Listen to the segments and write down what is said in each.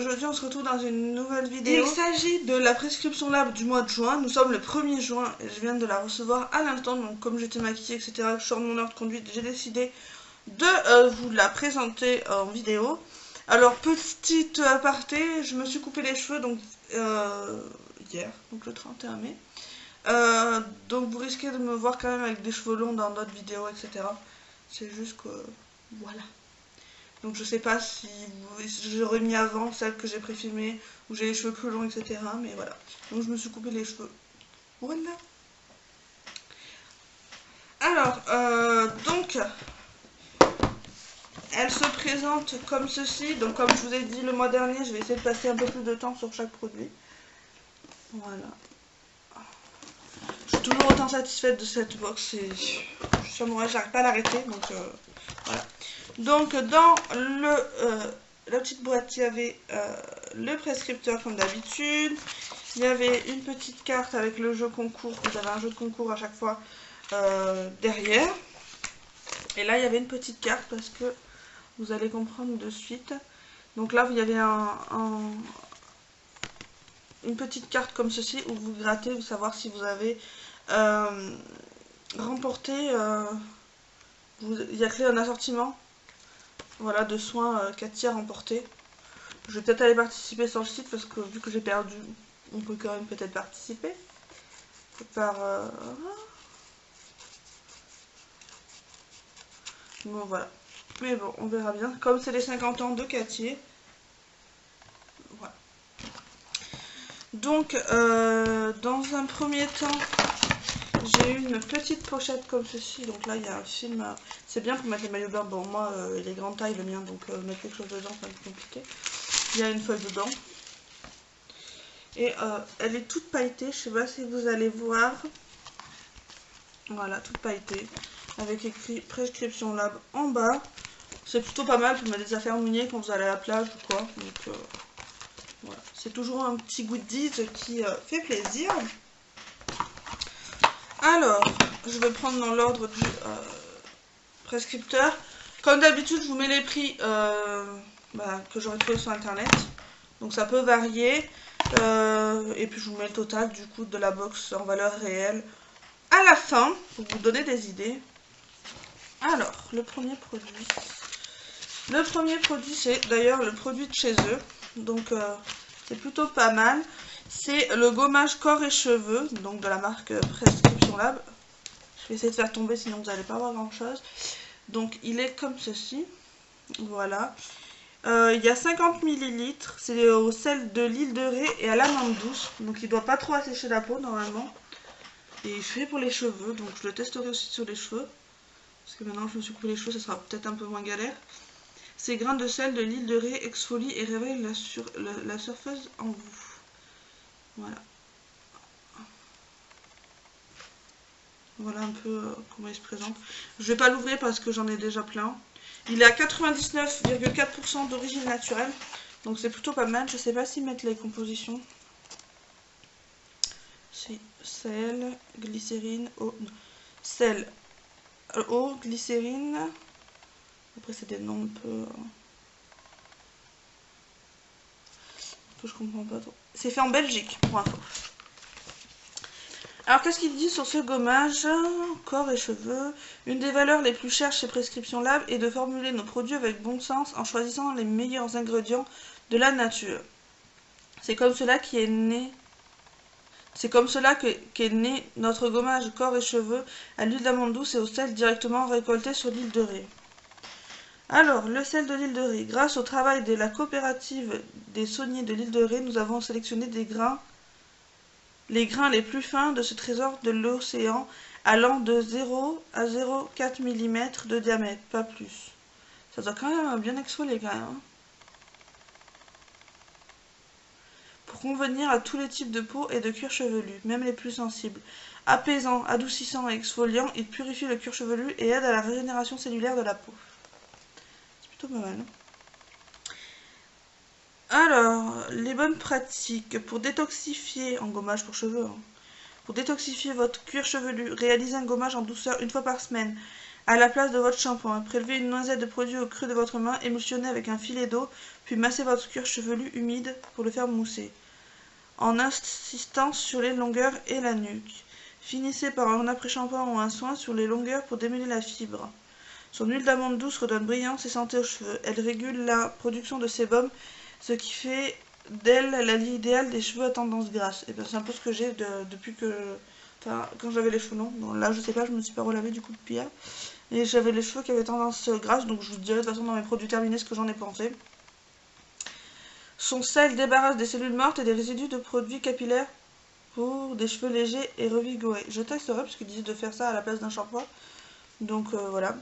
aujourd'hui on se retrouve dans une nouvelle vidéo. Il s'agit de la prescription lab du mois de juin. Nous sommes le 1er juin et je viens de la recevoir à l'instant. Donc comme j'étais maquillée, etc., je sors de mon heure de conduite, j'ai décidé de vous la présenter en vidéo. Alors petite aparté, je me suis coupé les cheveux donc hier, donc le 31 mai. Donc vous risquez de me voir quand même avec des cheveux longs dans d'autres vidéos, etc. C'est juste que voilà. Donc je sais pas si j'aurais mis avant celle que j'ai préfilmée où j'ai les cheveux plus longs, etc. Mais voilà. Donc je me suis coupé les cheveux. Voilà. Alors, donc, elle se présente comme ceci. Donc comme je vous ai dit le mois dernier, je vais essayer de passer un peu plus de temps sur chaque produit. Voilà. Je suis toujours autant satisfaite de cette box. J'arrive pas à l'arrêter. Donc voilà. Donc dans la petite boîte, il y avait le prescripteur comme d'habitude. Il y avait une petite carte avec le jeu concours. Vous avez un jeu de concours à chaque fois derrière. Et là, il y avait une petite carte parce que vous allez comprendre de suite. Donc là, il y avait une petite carte comme ceci où vous grattez, vous savoir si vous avez remporté. Il y a clé un assortiment. Voilà, de soins 4 tiers remportés. Je vais peut-être aller participer sur le site parce que vu que j'ai perdu, on peut quand même peut-être participer. Par bon voilà. Mais bon, on verra bien. Comme c'est les 50 ans de Cattier. Voilà. Donc, dans un premier temps, j'ai une petite pochette comme ceci. Donc là, il y a un film. C'est bien pour mettre les maillots blancs. Bon, moi, il est grande taille le mien, donc mettre quelque chose dedans, c'est un peu compliqué. Il y a une feuille dedans. Et elle est toute pailletée. Je sais pas si vous allez voir. Voilà, toute pailletée. Avec écrit prescription lab en bas. C'est plutôt pas mal pour mettre des affaires mouillées quand vous allez à la plage ou quoi. Donc voilà. C'est toujours un petit goodies qui fait plaisir. Alors, je vais prendre dans l'ordre du prescripteur. Comme d'habitude, je vous mets les prix que j'aurais trouvé sur internet. Donc ça peut varier. Et puis je vous mets le total du coup de la box en valeur réelle à la fin pour vous donner des idées. Alors, le premier produit. Le premier produit, c'est d'ailleurs le produit de chez eux. Donc c'est plutôt pas mal. C'est le gommage corps et cheveux, donc de la marque Prescription Lab. Je vais essayer de faire tomber, sinon vous n'allez pas voir grand chose. Donc il est comme ceci. Voilà. Il y a 50 ml. C'est au sel de l'île de Ré et à l'amande douce. Donc il ne doit pas trop assécher la peau normalement. Et il fait pour les cheveux. Donc je le testerai aussi sur les cheveux. Parce que maintenant que je me suis coupé les cheveux, ça sera peut-être un peu moins galère. Ces grains de sel de l'île de Ré exfolient et révèlent la surface en vous. Voilà. Voilà un peu comment il se présente. Je vais pas l'ouvrir parce que j'en ai déjà plein. Il est à 99,4% d'origine naturelle. Donc c'est plutôt pas mal. Je sais pas s'ils mettent les compositions. C'est sel, glycérine, eau. Non. Sel, eau, glycérine. Après c'est des noms un peu que je comprends pas trop. C'est fait en Belgique, pour info. Alors qu'est-ce qu'il dit sur ce gommage corps et cheveux? Une des valeurs les plus chères chez Prescription Lab est de formuler nos produits avec bon sens en choisissant les meilleurs ingrédients de la nature. C'est comme cela qu'est né notre gommage corps et cheveux à l'huile d'amande douce et au sel directement récolté sur l'île de Ré. Alors, le sel de l'île de Ré. Grâce au travail de la coopérative des sauniers de l'île de Ré, nous avons sélectionné les grains les plus fins de ce trésor de l'océan, allant de 0 à 0,4 mm de diamètre, pas plus. Ça doit quand même bien exfolier quand même. Hein. Pour convenir à tous les types de peau et de cuir chevelu, même les plus sensibles. Apaisant, adoucissant et exfoliant, il purifie le cuir chevelu et aide à la régénération cellulaire de la peau. C'est plutôt pas mal. Hein. Alors, les bonnes pratiques pour détoxifier, en gommage pour cheveux, hein. Pour détoxifier votre cuir chevelu, réalisez un gommage en douceur une fois par semaine. à la place de votre shampoing. Prélevez une noisette de produit au creux de votre main, émulsionnez avec un filet d'eau, puis massez votre cuir chevelu humide pour le faire mousser, en insistant sur les longueurs et la nuque. Finissez par un après-shampoing ou un soin sur les longueurs pour démêler la fibre. Son huile d'amande douce redonne brillance et santé aux cheveux. Elle régule la production de sébum, ce qui fait d'elle l'allié idéal des cheveux à tendance grasse. Et bien c'est un peu ce que j'ai depuis que... Enfin, quand j'avais les cheveux longs. Bon, là je sais pas, je me suis pas relavé du coup depuis hier. Et j'avais les cheveux qui avaient tendance grasse, donc je vous dirai de toute façon dans mes produits terminés ce que j'en ai pensé. Son sel débarrasse des cellules mortes et des résidus de produits capillaires pour des cheveux légers et revigorés. Je testerai parce qu'ils disaient de faire ça à la place d'un shampoing. Donc voilà.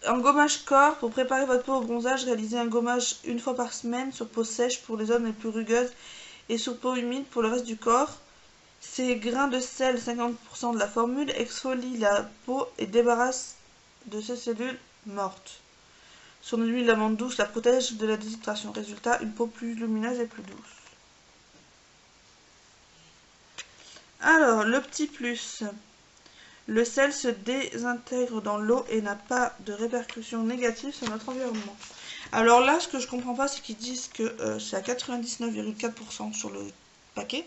Un gommage corps, pour préparer votre peau au bronzage, réalisez un gommage une fois par semaine sur peau sèche pour les zones les plus rugueuses et sur peau humide pour le reste du corps. Ces grains de sel, 50% de la formule, exfolient la peau et débarrassent de ses cellules mortes. Son huile d'amande douce la protège de la déshydratation. Résultat, une peau plus lumineuse et plus douce. Alors, le petit plus. Le sel se désintègre dans l'eau et n'a pas de répercussions négatives sur notre environnement. Alors là, ce que je comprends pas, c'est qu'ils disent que c'est à 99,4% sur le paquet.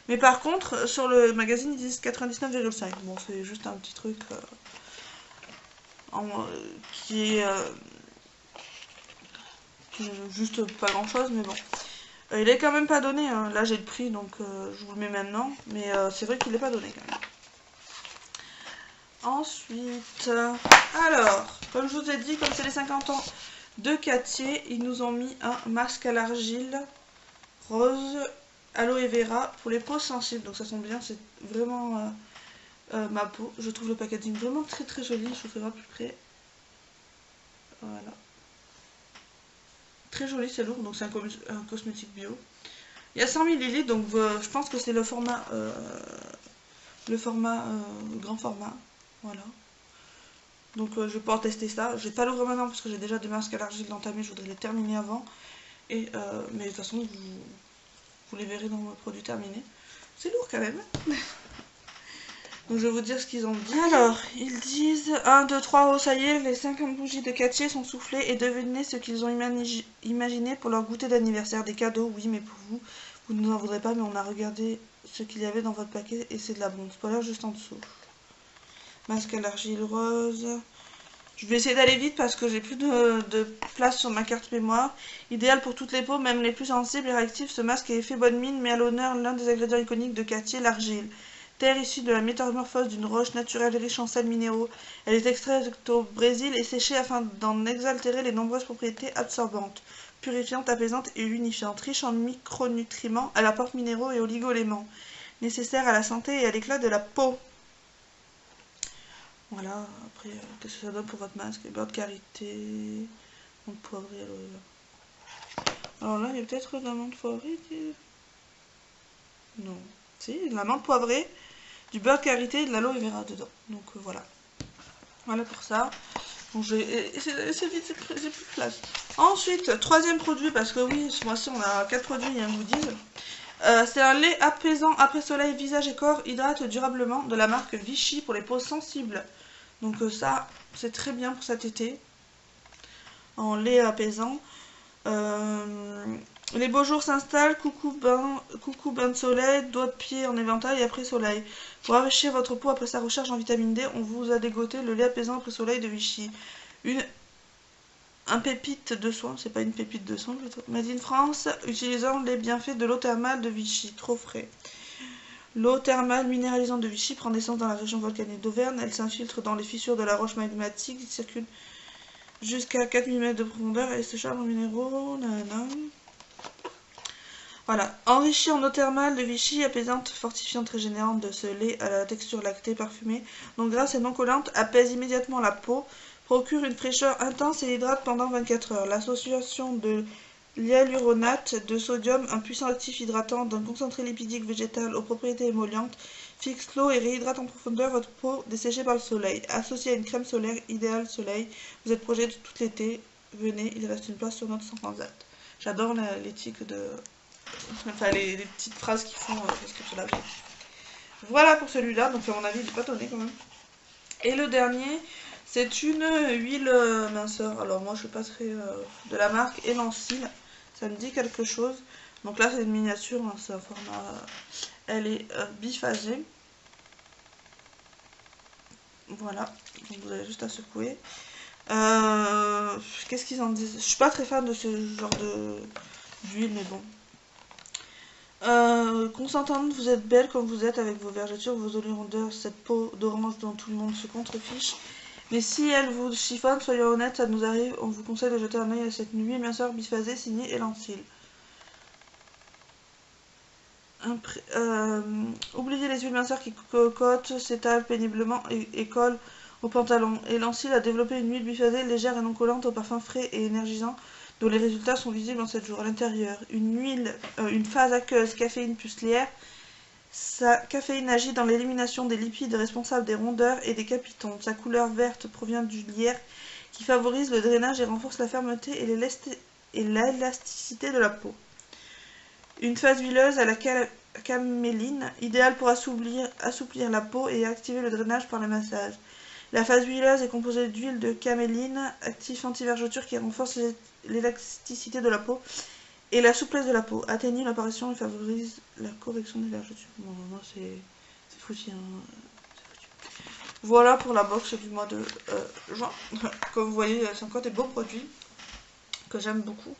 Mais par contre, sur le magazine, ils disent 99,5%. Bon, c'est juste un petit truc qui est juste pas grand chose, mais bon. Il est quand même pas donné, hein. Là j'ai le prix, donc je vous le mets maintenant. Mais c'est vrai qu'il est pas donné quand même. Ensuite, alors, comme je vous ai dit, comme c'est les 50 ans de Cattier, ils nous ont mis un masque à l'argile rose aloe vera pour les peaux sensibles. Donc ça sent bien, c'est vraiment ma peau. Je trouve le packaging vraiment très très joli, je vous fais voir plus près. Voilà. Très joli, c'est lourd, donc c'est un cosmétique bio. Il y a 100 ml, donc je pense que c'est le format, grand format. Voilà. Donc je vais pouvoir tester ça. Je vais pas l'ouvrir maintenant parce que j'ai déjà des masques à l'argile d'entamer, je voudrais les terminer avant. Et, mais de toute façon, vous les verrez dans mon produit terminé. C'est lourd quand même. Donc je vais vous dire ce qu'ils ont dit. Alors, ils disent 1, 2, 3, oh ça y est, les 50 bougies de Cattier sont soufflées et devinez ce qu'ils ont imaginé pour leur goûter d'anniversaire. Des cadeaux, oui, mais pour vous, vous ne nous en voudrez pas, mais on a regardé ce qu'il y avait dans votre paquet et c'est de la bombe. Spoiler juste en dessous. Masque à l'argile rose. Je vais essayer d'aller vite parce que j'ai plus de place sur ma carte mémoire. Idéal pour toutes les peaux, même les plus sensibles et réactives, ce masque à effet bonne mine met à l'honneur l'un des ingrédients iconiques de Cattier, l'argile. Terre issue de la métamorphose d'une roche naturelle riche en sels minéraux. Elle est extraite au Brésil et séchée afin d'en exaltérer les nombreuses propriétés absorbantes, purifiantes, apaisantes et unifiantes. Riche en micronutriments, elle apporte minéraux et oligo-éléments, nécessaires à la santé et à l'éclat de la peau. Voilà, après, qu'est-ce que ça donne pour votre masque? Beurre de karité, menthe poivrée, aloe vera. Alors là, il y a peut-être de la menthe poivrée. Non. Si, de la menthe poivrée, du beurre de karité et de l'aloe vera dedans. Donc voilà. Voilà pour ça. Donc c'est vite, j'ai plus de place. Ensuite, troisième produit, parce que oui, ce mois-ci on a 4 produits, il y a un goodies. C'est un lait apaisant après soleil, visage et corps, hydrate durablement de la marque Vichy pour les peaux sensibles. Donc ça, c'est très bien pour cet été. En lait apaisant. Les beaux jours s'installent, coucou bain de soleil, doigts de pied en éventail et après soleil. Pour rafraîchir votre peau après sa recharge en vitamine D, on vous a dégoté le lait apaisant après soleil de Vichy. Un pépite de soin, c'est pas une pépite de soin plutôt. Made in France, utilisant les bienfaits de l'eau thermale de Vichy, trop frais. L'eau thermale minéralisante de Vichy prend naissance dans la région volcanique d'Auvergne. Elle s'infiltre dans les fissures de la roche magmatique, il circule jusqu'à 4 mm de profondeur et se charge en minéraux. Nanana. Voilà, enrichi en eau thermale de Vichy, apaisante, fortifiante, régénérante de ce lait à la texture lactée parfumée, donc grasse et non collante, apaise immédiatement la peau, procure une fraîcheur intense et hydrate pendant 24 heures. L'association de l'hyaluronate de sodium, un puissant actif hydratant d'un concentré lipidique végétal aux propriétés émollientes, fixe l'eau et réhydrate en profondeur votre peau desséchée par le soleil. Associé à une crème solaire idéale soleil, vous êtes projeté tout l'été. Venez, il reste une place sur notre sans-transat. J'adore l'éthique de... Enfin, les petites phrases qui font description de la vie. Voilà pour celui-là, donc à mon avis, il n'est pas donné quand même. Et le dernier, C'est une huile minceur. Alors moi je suis pas très de la marque Elansil. Ça me dit quelque chose. Donc là c'est une miniature, hein, c'est un format. Elle est biphasée. Voilà. Donc vous avez juste à secouer. Qu'est-ce qu'ils en disent? Je suis pas très fan de ce genre d'huile, mais bon. Consentante, vous êtes belle comme vous êtes avec vos vergetures, vos rondeurs, cette peau d'orange dont tout le monde se contrefiche. Mais si elle vous chiffonne, soyez honnête, ça nous arrive, on vous conseille de jeter un œil à cette huile minceur biphasée signée Elansil. Oubliez les huiles minceurs qui cocotent, s'étalent péniblement et collent au pantalon. Elansil a développé une huile biphasée légère et non collante au parfum frais et énergisant dont les résultats sont visibles en 7 jours. À l'intérieur, une phase aqueuse caféine plus lierre. Sa caféine agit dans l'élimination des lipides responsables des rondeurs et des capitons. Sa couleur verte provient du lierre qui favorise le drainage et renforce la fermeté et l'élasticité de la peau. Une phase huileuse à la caméline, idéale pour assouplir la peau et activer le drainage par le massage. La phase huileuse est composée d'huile de caméline, actif anti-vergeture qui renforce l'élasticité de la peau et la souplesse de la peau, atténue l'apparition et favorise la correction des vergetures. Bon, moi c'est foutu, hein. Voilà pour la box du mois de juin. Comme vous voyez, c'est encore des beaux produits que j'aime beaucoup.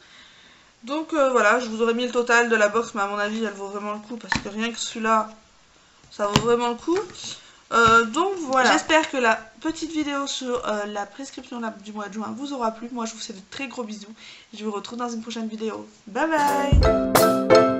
Donc voilà, je vous aurais mis le total de la box, mais à mon avis, elle vaut vraiment le coup parce que rien que celui-là, ça vaut vraiment le coup. Donc voilà, j'espère que la petite vidéo sur la prescription du mois de juin vous aura plu. Moi je vous fais de très gros bisous. Je vous retrouve dans une prochaine vidéo. Bye bye.